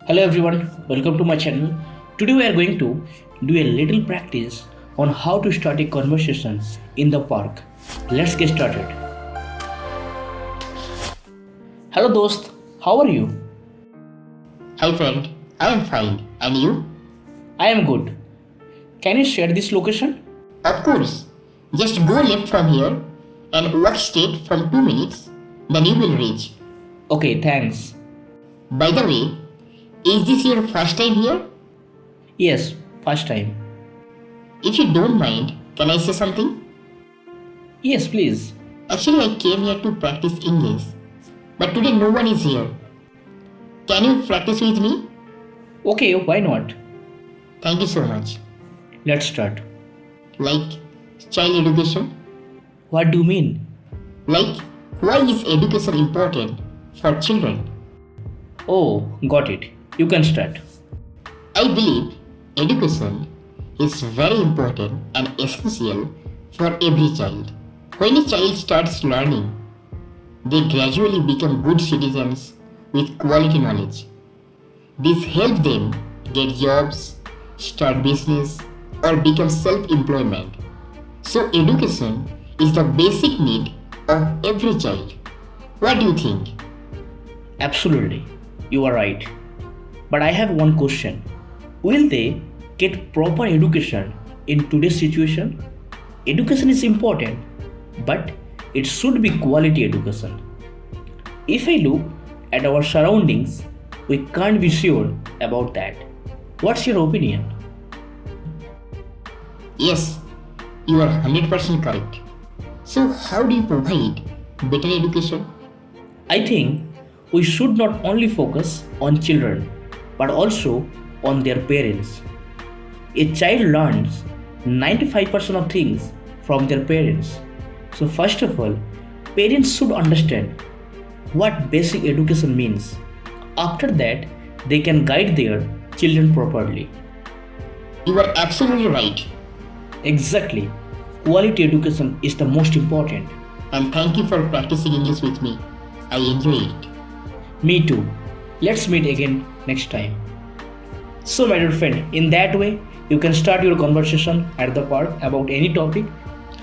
Hello everyone, welcome to my channel. Today we are going to do a little practice on how to start a conversation in the park. Let's get started. Hello dost, how are you? Hi friend, I am fine. And you? I am good. Can you share this location? Of course. Just go left from here and walk straight from 2 minutes, then you will reach. Okay, thanks. By the way, is this your first time here? Yes, first time. If you don't mind, can I say something? Yes, please. Actually, I came here to practice English, but today no one is here. Can you practice with me? Okay, why not? Thank you so much. Let's start. Like child education? What do you mean? Like, why is education important for children? Oh, got it. You can start. I believe education is very important and essential for every child. When a child starts learning, they gradually become good citizens with quality knowledge. This helps them get jobs, start business, or become self-employment. So education is the basic need of every child. What do you think? Absolutely. You are right. But I have one question. Will they get proper education in today's situation? Education is important, but it should be quality education. If I look at our surroundings, we can't be sure about that. What's your opinion? Yes, you are 100% correct. So how do you provide better education? I think we should not only focus on children, but also on their parents. A child learns 95% of things from their parents. So first of all, parents should understand what basic education means. After that, they can guide their children properly. You are absolutely right. Exactly. Quality education is the most important. And thank you for practicing English with me. I enjoy it. Me too. Let's meet again next time. So, my dear friend, in that way, you can start your conversation at the park about any topic.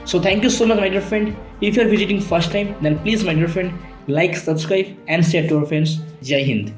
So, thank you so much, my dear friend. If you are visiting first time, then please, my dear friend, like, subscribe, and share to your friends. Jai Hind.